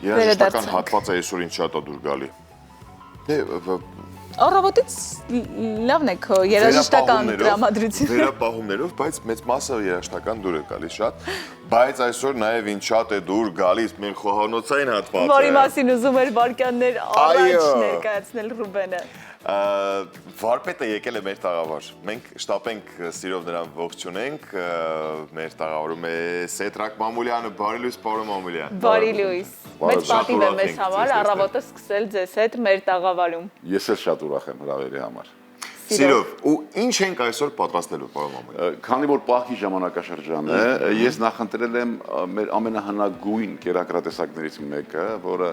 Երաժշտական հատվածը այսօր ինչ շատ է դուր գալի։ Առավոտից լավն է քո երաժշտական տրամադրությունը։ Վերապահումներով, բայց մեծ մասը երաժշտական դուր է գալիս շատ, բայց այսօր նաև ինչ շատ է դուր գալիս մեր խոհանոցային հատվածը։ Որի մասին ուզում էր վարքյաններ առաջ ներկայացնել Ռուբենը։ Վարպետը եկել է մեր տաղավար, մենք շտապենք սիրով նրան ողջունենք, մեր տաղավարում է Սեդրակ Մամուլյանը, բարի լույս պարոն Մամուլյան։ Բարի լույս, մեծ պատիվ է մեզ համար առավոտը սկսել ձեզ հետ մեր տաղավարում։ Ես էլ շատ ուրախ եմ հրավերի համար։ Սիրով, ու ինչ ենք այսօր պատրաստելու պարոն Մամուլյան։ Քանի որ պահքի ժամանակաշրջան է, ես նախընտրել եմ մեր ամենահնագույն կերակրատեսակներից մեկը, որը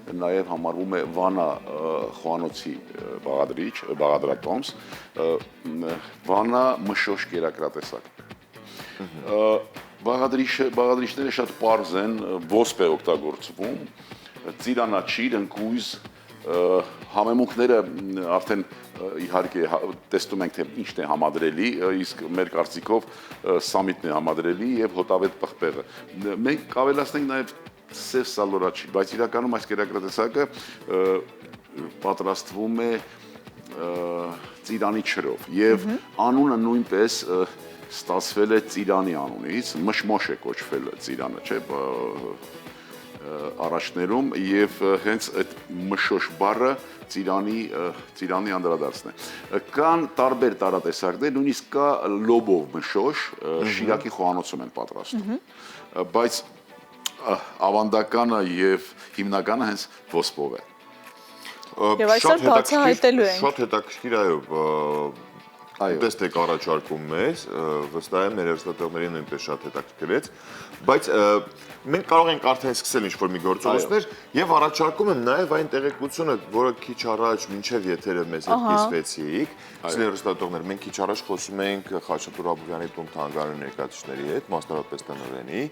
նաև համարվում է Վանա խոհանոցի բաղադրատոմս, Վանա մշոշ կերակրատեսակ։ Բաղադրիչները շատ պարզ են, ոսպ է օգտագործվում, ծիրանաչիր, ընկույզ, համեմունքները արդեն իհարկե տեսնում ենք, թե ինչն է համադրելի, իսկ մեր կարծիքով սամիտն է համադրելի և հոտավետ պղպեղը։ Մենք կավելացնենք նաև սև սալորաչի, բայց իրականում այս կերակրատեսակը պատրաստվում է ծիրանի չրով և անունը նույնպես ստացվել է ծիրանի անունից, մշմոշ է կոչվել ծիրանը, չէ, առաջներում և հենց այդ մշոշ բառը ծիրանի անդրադարձն է։ Կան տարբեր տարատեսակներ, նույնիսկ կա լոբով մշոշ, Շիրակի խոհանոցում են պատրաստում, բայց ավանդականը և հիմնականը հենց ոսպով է։ Եվ այսօր բացահայտելու ենք։ Շատ հետաքրքիր տեսք եք առաջարկում մեզ, վստահ եմ մեր հեռուստատեղների նույնպես շատ հետաքրքրեց, բայց մենք կարող ենք արդեն սկսել ինչ-որ մի գործողություններ և առաջարկում եմ նաև այն տեղեկությունը, որը քիչ առաջ մինչև եթերը մեզ հետ կիսվեցիք, հեռուստատեղներ, մենք քիչ առաջ խոսում էինք Խաչատուր Աբովյանի տուն թանգարանի ներկայացուցիչների հետ, մասնավորապես տնօրենի,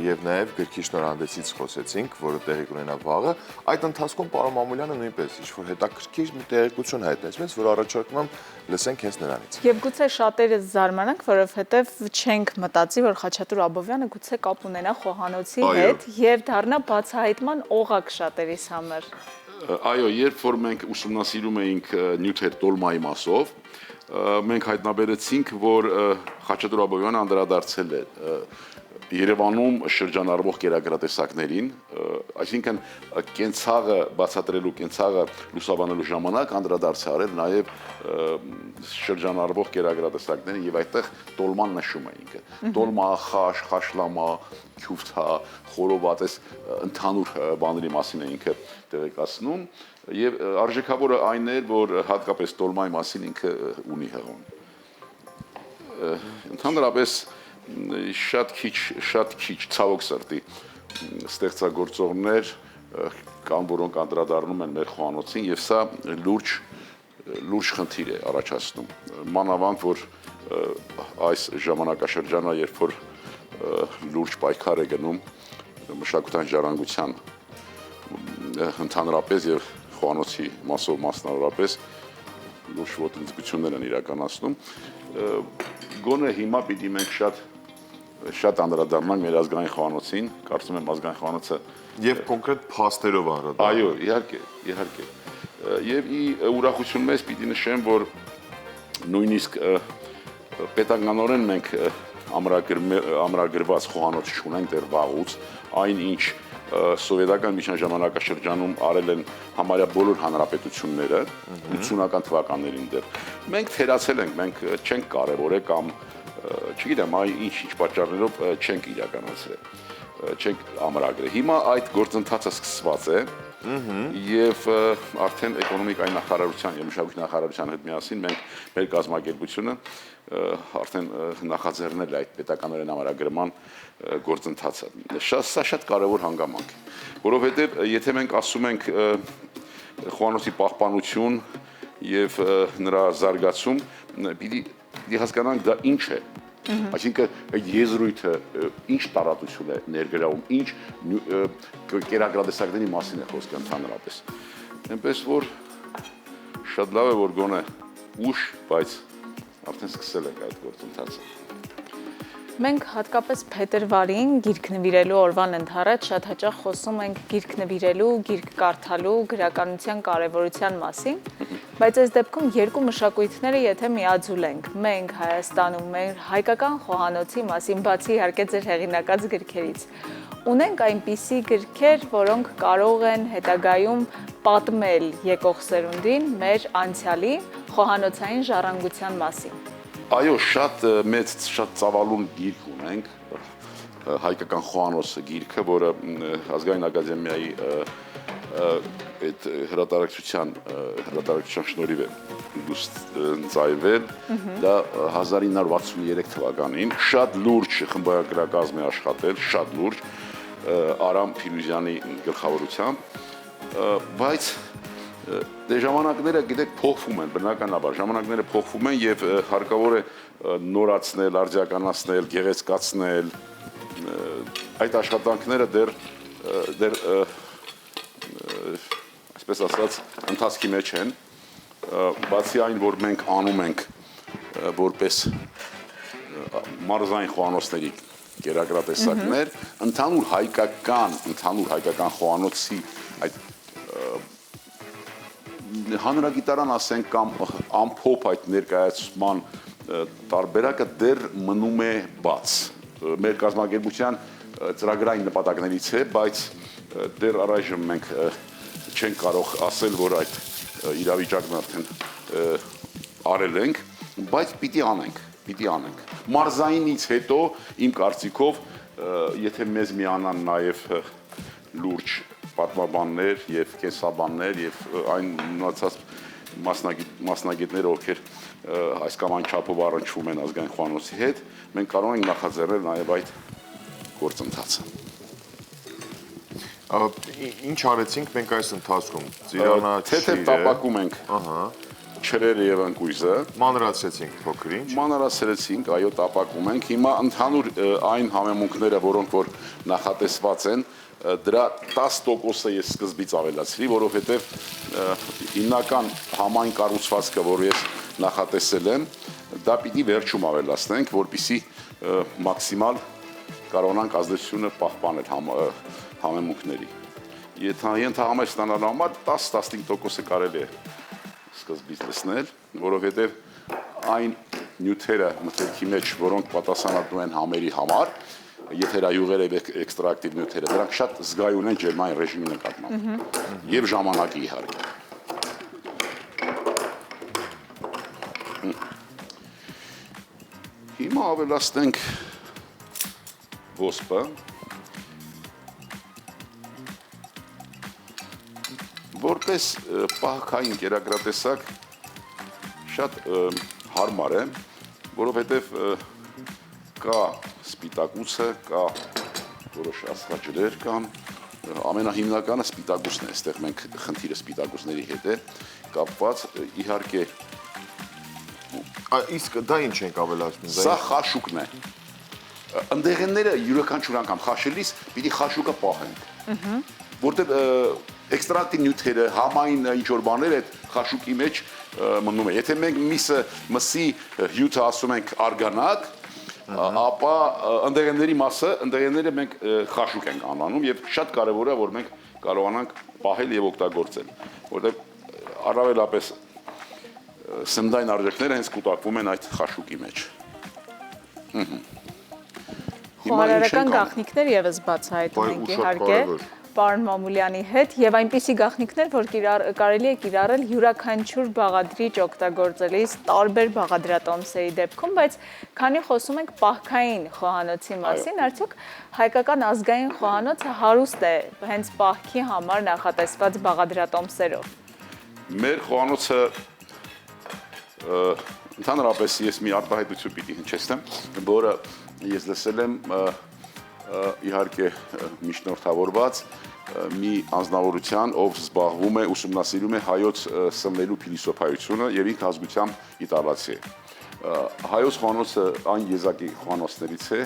և նաև գրքի շնորհանդեսից խոսեցինք, որը տեղի կունենա վաղը, այդ ընթացքում պարոն Մամուլյանը նույնպես ինչ-որ հետաքրքիր մի տեղեկություն հայտնեց մեզ, որ առաջարկում եմ լսենք հենց նրանից։ Եվ գուցե շատերը զարմանանք, որովհետև չենք մտածի, որ Խաչատուր Աբովյանը գուցե կապ ունենա խոհանոցի հետ և դառնա բացահայտման օղակ շատերիս համար։ Այո, երբ որ մենք ուսումնասիրում էինք նյութեր տոլմայի մասով, մենք հայտնաբերեցինք, որ Խաչատուր Աբովյանը անդրադարձել է Երևանում շրջանառվող կերակրատեսակներին, այսինքն կենցաղը բացատրելու, կենցաղը լուսաբանելու ժամանակ անդրադարձ է արել նաև շրջանառվող կերակրատեսակներին և այդտեղ տոլման նշում է ինքը։ Տոլմա, խաշ, խաշլամա, քյուվթա, խորոված, ընդհանուր բաների մասին է ինքը տեղեկացնում և արժեքավորը այն էր, որ հատկապես տոլմայի մասին ինքը ունի հեղուն։ Ընդհանրապես շատ քիչ ցավոք սրտի ստեղծագործողներ կան, որոնք անդրադառնում են մեր խոհանոցին և սա լուրջ խնդիր է առաջացնում։ Մանավանդ, որ այս ժամանակաշրջանը, երբ որ լուրջ պայքար է գնում մշակութային ժառանգության ընդհանրապես և խոհանոցի մասով մասնավորապես լուրջ ոտնձգություններ են իրականացնում, գոնե հիմա պիտի մենք շատ անդրադառնանք մեր ազգային խոհանոցին, կարծում եմ ազգային խոհանոցը Եվ կոնկրետ փաստերով անդրադառնանք։ Այո, իհարկե։ Եվ ուրախություն մեզ պիտի նշեմ, որ նույնիսկ պետականորեն մենք ամրագրված խոհանոց չունենք դեռ վաղուց, այն ինչ սովետական միջնաժամանակաշրջանում արել են համարյա բոլոր հանրապետությունները 80-ական թվականներին դեռ։ Մենք թերացել ենք, մենք չենք կարևորել կամ չգիտեմ, ինչ պատճառներով չենք իրականացրել, չենք ամրագրել։ Հիմա այդ գործընթացը սկսված է և արդեն էկոնոմիկայի նախարարության և մշակույթի նախարարության հետ միասին մենք մեր կազմակերպությունը արդեն նախաձեռնել է այդ պետականորեն ամրագրման գործընթացը։ Սա շատ կարևոր հանգամանք է, որովհետև եթե մենք ասում ենք խոհանոցի պահպանություն և նրա զարգացում, պիտի հասկանանք դա ինչ է, այսինքն այդ եզրույթը ինչ տարածություն է ներգրավում, ինչ կերակրատեսակների մասին է խոսքը ընդհանրապես։ Այնպես որ շատ լավ է, որ գոնե ուշ, բայց արդեն սկսել ենք այդ գործընթացը։ Մենք հատկապես փետրվարին գիրք նվիրելու օրվան ընդառաջ շատ հաճախ խոսում ենք գիրք նվիրելու, գիրք կարդալու, գրականության կարևորության մասին, բայց այս դեպքում երկու մշակույթները եթե միաձուլենք, մենք Հայաստանում մեր հայկական խոհանոցի մասին, բացի իհարկե ձեր հեղինակած գրքերից, ունենք այնպիսի գրքեր, որոնք կարող են հետագայում պատմել եկող սերունդին մեր անցյալի խոհանոցային ժառանգության մասին։ Այո, շատ մեծ, շատ ծավալուն գիրք ունենք, հայկական խոհանոցը գիրքը, որը Ազգային ակադեմիայի այդ հրատարակչության շնորհիվ է ծայվել, դա 1963 թվականին, շատ լուրջ խմբագրակազմ է աշխատել, շատ լուրջ, Արամ Փիրուզյանի գլխավորությամբ, բայց դե ժամանակները գիտեք փոխվում են, բնականաբար ժամանակները փոխվում են եւ հարկավոր է նորացնել, արդիականացնել, գեղեցկացնել այդ աշխատանքները դեռ այսպես ասած ընթացքի մեջ են, բացի այն, որ մենք անում ենք որպես մարզային խոհանոցների կերակրատեսակներ, ընդհանուր հայկական խոհանոցի այդ հանրագիտարան ասենք կամ ամփոփ այդ ներկայացման տարբերակը դեռ մնում է բաց։ Մեր կազմակերպության ծրագրային նպատակներից է, բայց դեռ առայժմ մենք չենք կարող ասել, որ այդ իրավիճակն արդեն արել ենք, բայց պիտի անենք։ Մարզայինից հետո իմ կարծիքով, եթե մեզ միանան նաև լուրջ պատմաբաններ եւ կենսաբաններ եւ այն մնացած մասնագետները, ովքեր այս կամ այն չափով առնչվում են ազգային խոհանոցի հետ, մենք կարող ենք նախաձեռնել նաեւ այդ գործընթացը։ Ինչ արեցինք մենք այս ընթացքում։ Ծիրանաչիրը, թեթև տապակում ենք չրերը եւ ընկույզը, մանրացրեցինք փոքր-ինչ։ Մանրացրեցինք, այո, տապակում ենք։ Հիմա ընդհանուր այն համեմունքները, որոնք որ նախատեսված են, դրա 10%-ը ես սկզբից ավելացրի, որովհետև հիմնական համայն կառուցվածքը, որ ես նախատեսել եմ, դա պիտի վերջում ավելացնենք, որպեսզի մաքսիմալ կարողանանք ազդեցությունը պահպանել համեմունքների։ Ենթահամեր ստանալու համար 10-15%-ը կարելի է սկզբից լցնել, որովհետև այն նյութերը մթերքի մեջ, որոնք պատասխանատու են համերի համար, եթերայուղերը եւ էքստրակտիվ նյութերը, դրանք շատ զգայուն են ջերմային ռեժիմի նկատմամբ եւ ժամանակի իհարկե։ Հիմա ավելացնենք ոսպը, որպես պահքային կերակրատեսակ շատ հարմար է, որովհետև կա սպիտակուցը, կա որոշ աստղաջրեր կան, ամենահիմնականը սպիտակուցն է, այստեղ մենք խնդիրը սպիտակուցների հետ է կապված, իհարկե Իսկ դա ինչ ենք ավելացնում։ Սա խաշուկն է։ Ընդեղենները յուրաքանչյուր անգամ խաշելիս պիտի խաշուկը պահենք։ Որտեղ էքստրակտիվ նյութերը, համային ինչ-որ բաներ այդ խաշուկի մեջ մնում է։ Եթե մենք մսի հյութը ասում ենք արգանակ, ապա ընդեղենները մենք խաշուկ ենք անվանում եւ շատ կարեւոր է, որ մենք կարողանանք պահել եւ օգտագործել, որտեղ առավելապես սննդային արժեքները հենց կուտակվում են այդ խաշուկի մեջ։ Խոհարարական գաղտնիքներ եւս բացահայտում ենք իհարկե պարոն Մամուլյանի հետ եւ այնպիսի գաղտնիքներ, որ կարելի է կիրառել յուրաքանչյուր բաղադրիչ օգտագործելիս տարբեր բաղադրատոմսերի դեպքում, բայց քանի խոսում ենք պահքային խոհանոցի մասին, արդյոք հայկական ազգային խոհանոցը հարուստ է հենց պահքի համար նախատեսված բաղադրատոմսերով։ Մեր խոհանոցը ընդհանրապես ես մի արտահայտություն պիտի հնչեցնեմ, որը ես լսել եմ իհարկե միջնորդավորված մի անձնավորության, ով զբաղվում է, ուսումնասիրում է հայոց սնվելու փիլիսոփայությունը եւ ինքը ազգությամբ իտալացի է։ Հայոց խոհանոցը այն եզակի խոհանոցներից է,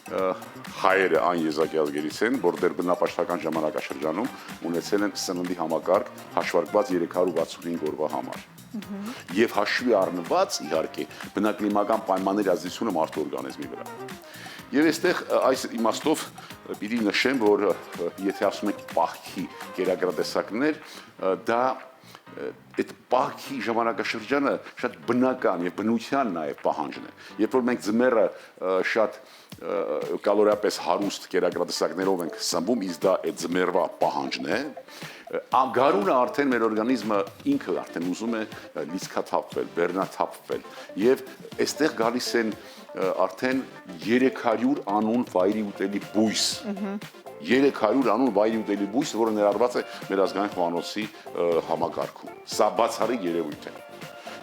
հայերը այն եզակի ազգերից են, որ դեռ բնապաշտական ժամանակաշրջանում ունեցել են սննդի համակարգ հաշվարկված 365 օրվա համար։ Եվ հաշվի առնված իհարկե բնակլիմական պայմանների ազդեցությունը մարդու օրգանիզմի վրա։ Եվ այստեղ այս իմաստով պիտի նշեմ, որ եթե ասում ենք պահքի կերակրատեսակներ, դա այդ պահքի ժամանակաշրջանը շատ բնական եւ բնության նաեւ պահանջն է։ Երբ որ մենք ձմեռը շատ կալորիապես հարուստ կերակրատեսակներով ենք սնվում, իսկ դա այդ ձմեռվա պահանջն է, ագարունը արդեն մեր օրգանիզմը ինքը արդեն ուզում է լիցքաթափվել, բեռնաթափվել եւ այստեղ գալիս են արդեն 300 անուն վայրի ուտելի բույս 300 անուն վայրի ուտելի բույս, որը ներառված է մեր ազգային խոհանոցի համակարգում։ Սա բացառիկ երևույթ է։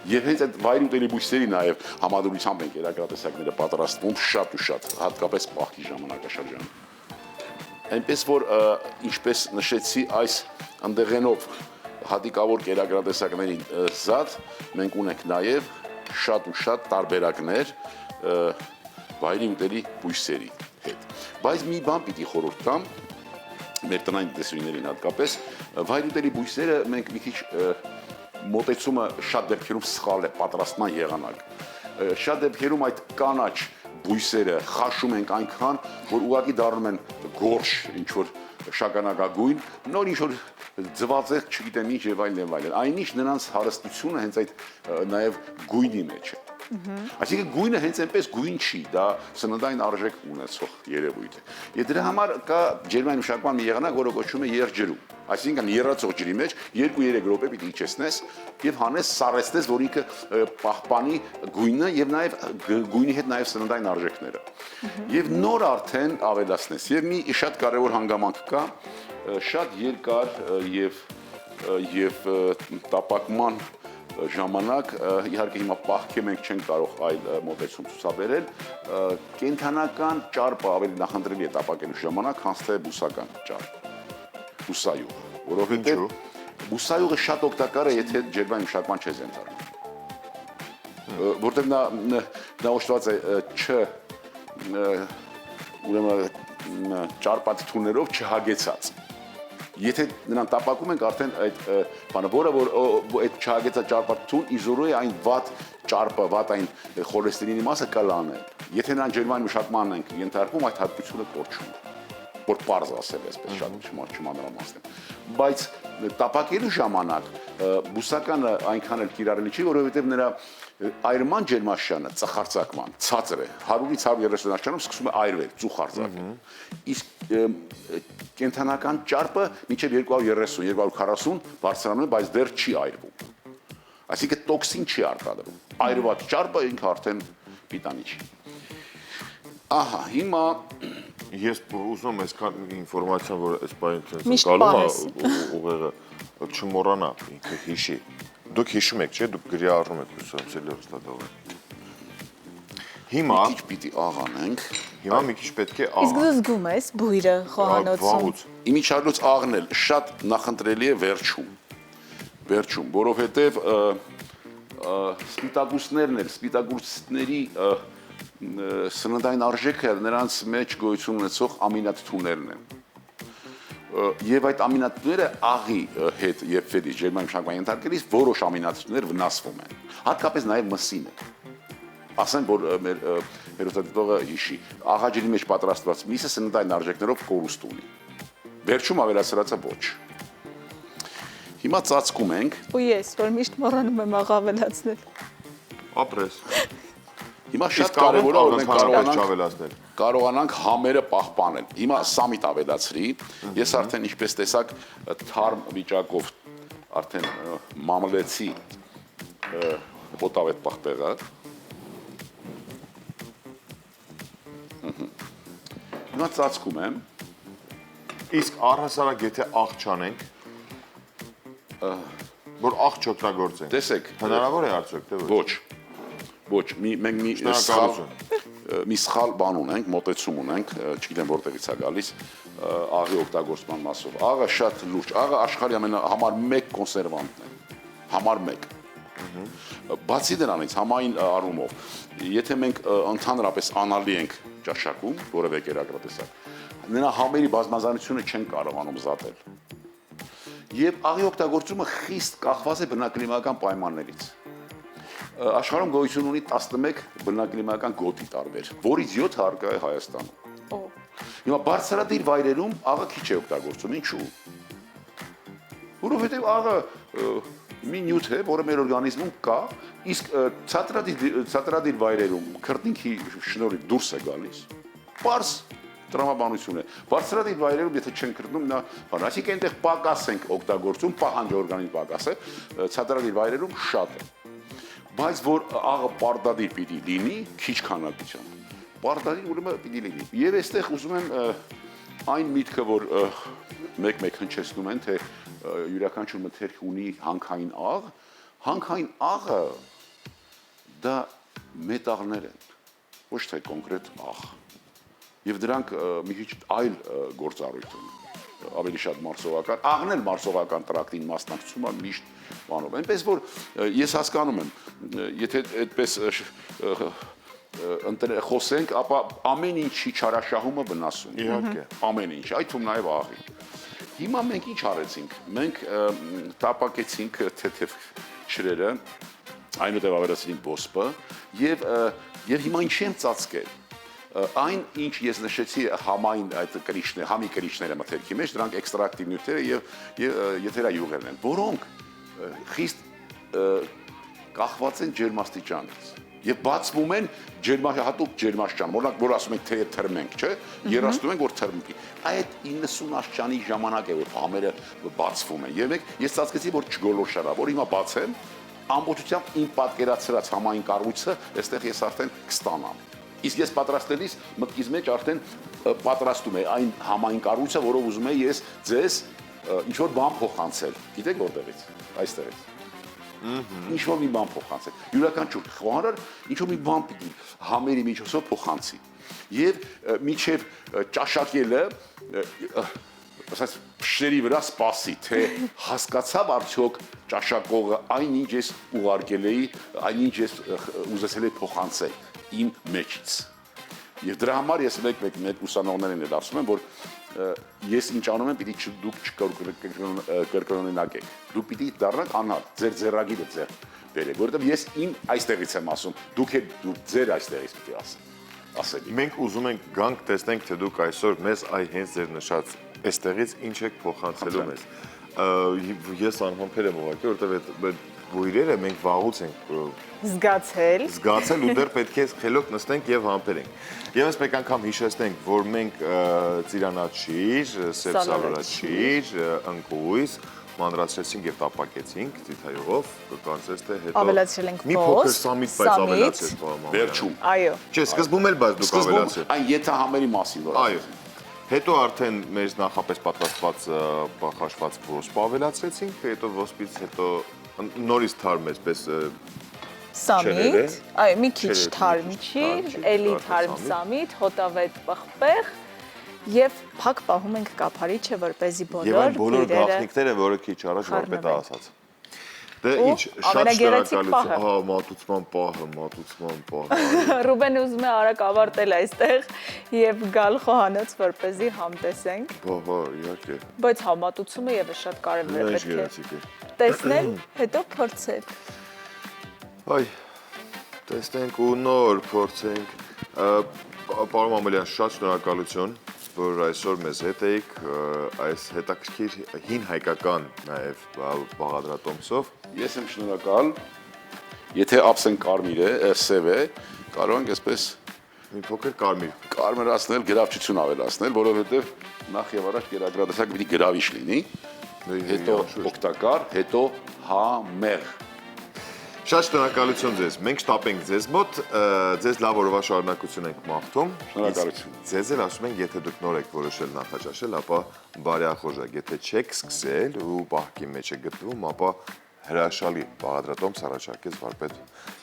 Եվ հենց այդ վայրի ուտելի բույսերի նաև համադրությամբ են կերակրատեսակները պատրաստվում շատ ու շատ, հատկապես պահքի ժամանակաշրջանում։ Այնպես որ ինչպես նշեցի, այս ընդեղենով հատիկավոր կերակրատեսակներին զատ մենք ունենք նաև շատ ու շատ տարբերակներ վայրի ուտելի բույսերի հետ։ Բայց մի բան պիտի խորհուրդ տամ մեր տնային տեսուներին հատկապես, վայրի ուտելի բույսերը մենք մի քիչ մոտեցումը շատ դեպքերում սխալ է պատրաստման եղանակ։ Շատ դեպքերում այդ կանաչ բույսերը խաշում ենք այնքան, որ ուղղակի դառնում են գորշ, ինչ որ շագանակագույն, նոր ինչ որ ձվածեղ, չգիտեմ ինչ եւ այլն եւ այլն։ Այնինչ նրանց հարստությունը հենց այդ նաեւ գույնի մեջ է։ Այսինքն գույնը հենց այնպես գույն չի, դա սննդային արժեք ունեցող երևույթ է։ Եվ դրա համար կա ջերմային մշակման մի եղանակ, որը կոչվում է երջերում։ Այսինքն եռացող ջրի մեջ 2-3 րոպե պիտի իջեցնես եւ հանես սառեցնես, որ ինքը պահպանի գույնը եւ նաեւ գույնի հետ նաեւ սննդային արժեքները։ Եվ նոր արդեն ավելացնես։ Եվ մի շատ կարեւոր հանգամանք կա, շատ երկար եւ տապակման ժամանակ, իհարկե հիմա պահքի մենք չենք կարող այլ մոտեցում ցուցաբերել, կենթանական ճարպը ավելի նախընտրելի է տապակելու ժամանակ, քան թե բուսական ճարպ։ Բուսայուղ, որովհետեւ բուսայուղը շատ օգտակար է, եթե ջերմային մշակման չես ենթարկվում։ Որտեղ նա օժտված է ուրեմն ճարպած թուններով չհագեցած։ Եթե նրան տապակում ենք, արդեն այդ բանը, որը որ այդ չհագեցած ճարպաթուն իզորու է այն վատ ճարպը, վատ այն խոլեստերինի մասը կլանել։ Եթե նրան ջերմային մշակման ենք ենթարկվում, այդ հատկությունը կորչում է, որ պարզ ասել այսպես շատ չմանրամասն։ Բայց տապակելու ժամանակ բուսականը այնքան էլ կիրառելի չի, որովհետև նրա այրման ջերմաշանը ծխարծակման ցածր է 100-ից 130 աշճանում սկսում է այրվել, ծուխ արձակվել։ Իսկ կենթանական ճարպը մինչև 230-240 բարձրանում է, բայց դեռ չի այրվում։ Այսինքն տոքսին չի արտադրում։ Այրված ճարպը ինքը արդեն պիտանի չի։ Ահա, հիմա ես ուզում եմ այսքան ինֆորմացիա, որ այս բանը ընկալում է ուղեղը չմոռանա, ինքը հիշի։ Դուք հիշում եք, չէ՞, դուք գրի առնում եք ուսուցել հստատողը։ Հիմա մի քիչ պիտի աղանենք։ Հիմա մի քիչ պետք է Իսկ դու զգում ես բույրը խոհանոցում։ Իմիջիայլոց աղնել շատ նախընտրելի է վերջում, որովհետև սպիտակուցներն էլ, սպիտակուցների սննդային արժեքը նրանց մեջ գոյություն ունեցող ամինաթթուներն են։ Եվ այդ ամինաթթուները աղի հետ եւ ֆետի ջերմային մշակման ենթարկելիս որոշ ամինաթթուներ վնասվում են։ Հատկապես նաեւ մսինը։ Ասեմ, որ մեր հերոսադիտողը հիշի, աղաջրի մեջ պատրաստված միսը սննդային արժեքներով կորուստ ունի։ Վերջում ավելացրածը ոչ։ Հիմա ծածկում ենք։ Ու ես, որ միշտ մոռանում եմ աղավելացնել։ ապրես։ Հիմա շատ կարևոր է, որ մենք կարողանանք համերը պահպանել։ Հիմա սամիտ ավելացրի։ Ես արդեն ինչպես տեսակ թարմ վիճակով արդեն մամլեցի հոտավետ պահպեղը։ Հիմա ծածկում եմ։ Իսկ առհասարակ եթե աղ չանենք, որ աղ չօգտագործենք։ Տեսեք, հնարավոր է արդյոք թե ոչ։ Ոչ, մենք մի սխալ բան ունենք, մոտեցում ունենք, չգիտեմ որտեղից է գալիս, աղի օգտագործման մասով։ Աղը շատ լուրջ, աղը աշխարհի համար 1 կոնսերվանտն է, համար 1։ Բացի դրանից համային առումով, եթե մենք ընդհանրապես անալի ենք ճաշակում, որևէ կերակրատեսակ, նրա համերի բազմազանությունը չեն կարողանում զատել։ Եվ աղի օգտագործումը խիստ կախված է բնակլիմական պայմաններից։ աշխարհում գոյություն ունի 11 բնակլիմայական գոտի տարբեր, որից 7 առկա է Հայաստանում։ Հիմա բարձրադիր վայրերում աղը քիչ է օգտագործում, ինչու՞։ Որովհետև աղը մի նյութ է, որը մեր օրգանիզմում կա, իսկ ցածրադիր վայրերում քրտնինքի շնորհիվ դուրս է գալիս։ Պարզ տրամաբանություն է։ Բարձրադիր վայրերում եթե չեն քրտնում, նա բան, այսինքն այնտեղ պակաս ենք օգտագործում, պահանջը օրգանիզմի պակաս է, ցածրադիր վայրերում շատ է։ Բայց որ աղը պարտադիր պիտի լինի, քիչ քանակությամբ։ Պարտադիր ուրեմն պիտի լինի։ Եվ այստեղ ուզում եմ այն միտքը, որ մեկ-մեկ հնչեցնում են, թե յուրաքանչյուր մթերք ունի հանքային աղ, հանքային աղը դա մետաղներ են, ոչ թե կոնկրետ աղ։ Եվ դրանք մի քիչ այլ գործառույթ են, ավելի շատ մարսողական, աղն էլ մարսողական տրակտին մասնակցում է միշտ բանով։ Այնպես որ ես հասկանում եմ, եթե այդպես խոսենք, ապա ամեն ինչի չարաշահումը վնասում։ Իհարկե։ Ամեն ինչ, այդ թվում նաև աղի։ Հիմա մենք ինչ արեցինք։ Մենք տապակեցինք թեթև շրերը, այնուհետև ավելացրինք ոսպը եւ հիմա ինչ են ծածկել։ Այն ինչ ես նշեցի համային այդ կրիչները, համի կրիչները մթերքի մեջ, դրանք էքստրակտիվ նյութեր եւ եթերայուղերն են, որոնք խիստ կախված են ջերմաստիճանից եւ բացվում են հատուկ ջերմաստիճան, օրինակ որ ասում ենք թե թրմենք, չէ, երաստում ենք որ թրմկի։ Այդ 90 աստիճանի ժամանակ է որ համերը բացվում են։ Եվ ես ծածկեցի որ չգոլորշանա, որ հիմա բացեմ, ամբողջությամբ իմ պատկերացրած համային կառույցը, այստեղ ես արդեն կստանամ։ Իսկ ես պատրաստելիս մտքիս մեջ արդեն պատրաստում է այն համային կառույցը, որով ուզում եմ ես ձեզ ինչ որ բան փոխանցել։ Գիտեք որտեղից։ Այստեղից։ Ինչ որ մի բան փոխանցել։ Յուրաքանչյուր խոհարար ինչ որ մի բան պիտի համերի միջոցով փոխանցի։ Եվ միջև ճաշակելը ասած շների վրա սպասի, թե հասկացավ արդյոք ճաշակողը այնինչ ես ուղարկել էի, այնինչ ես ուզեցել էի փոխանցել իմ մեջից։ Եվ դրա համար ես մեկ ուսանողներին էլ ասում եմ, որ ես ինչ անում եմ, պիտի դուք չկրկնօրինակեք։ Դուք պիտի դառնաք անհատ, ձեր ձեռագիրը ձեռ բերեք, որովհետև ես իմ այստեղից եմ ասում, դուք ձեր այստեղից պիտի ասեք։ Մենք ուզում ենք գանք տեսնենք, թե դուք այսօր մեզ հենց ձեր նշած այստեղից ինչ եք փոխանցելու մեզ։ Ես անհամբեր եմ ուղղակի, որովհետև այդ բույրերը մենք վաղուց ենք զգացել ու դեռ պետք է խելոք նստենք եւ համբերենք։ Եվս մեկ անգամ հիշեցնենք, որ մենք ծիրանաչիր, սեպսալորաչիր, ընկույզ մանրացրեցինք եւ տապակեցինք ձիթայուղով, կկարծես թե հետո ավելացրել ենք մի փոքր սամիտ, բայց ավելացրեց բամա։ Վերջում։ Այո։ Չէ, սկզբում էլ բայց դուք ավելացրեք։ Այն եթահամերի մասին որ։ Այո։ Հետո արդեն մեր նախապես պատրաստված խաշված ոսպ ավելացրեցինք, հետո ոսպից հետո նորից թարմ էսպես սամիտ, այո, մի քիչ թարմիչիր, էլի թարմ սամիտ, հոտավետ պղպեղ եւ փակ պահում ենք կափարիչը, որպեսզի եւ այն բոլոր բույրերը գաղտնիքները, որը քիչ առաջ վարպետը ասաց։ Դե Ու ինչ, շատ ամենագեղեցիկ շնորհակալություն։ պահը։ Հա, մատուցման պահը։ Ռուբենը ուզում է արագ ավարտել այստեղ եւ գալ խոհանոց, որպեսզի համտեսենք, Հա, իհարկե։ բայց համատուցումը եւս շատ կարեւոր է, Ինչ պետք է գեղեցիկ է։ տեսնել, հետո փորձել։ Այ, տեսնենք ու նոր փորձենք։ Պարոն Մամելյան, շատ շնորհակալություն, որ այսօր մեզ հետ էիք, այս հետաքրքիր հին հայկական նաև բաղադրատոմսով։ Ես եմ շնորհակալ։ Եթե ափսեն կարմիր է, սև է, կարող ենք այսպես Մի փոքր կարմիր։ կարմրացնել, գրավչություն ավելացնել, որովհետև նախ եւ առաջ գերագրատեսակ պիտի գրավիչ լինի, հետո օգտակար, հետո համեղ։ Շատ շնորհակալություն ձեզ։ Մենք շտապենք ձեզ մոտ, ձեզ լավ օրվա շարունակություն ենք մաղթում։ Շնորհակալություն։ Ձեզ էլ ասում ենք, եթե դուք նոր եք որոշել նախաճաշել, ապա բարեախորժակ, եթե չեք սկսել ու պահքի մեջ եք գտնվում, ապա հրաշալի բաղադրատոմս առաջարկեց վարպետ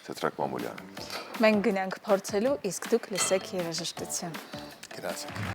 Թեթրակ Մամուլյանը։ Մենք գնանք փորձելու, իսկ դուք լսեք երաժշտություն։ Գրացեք։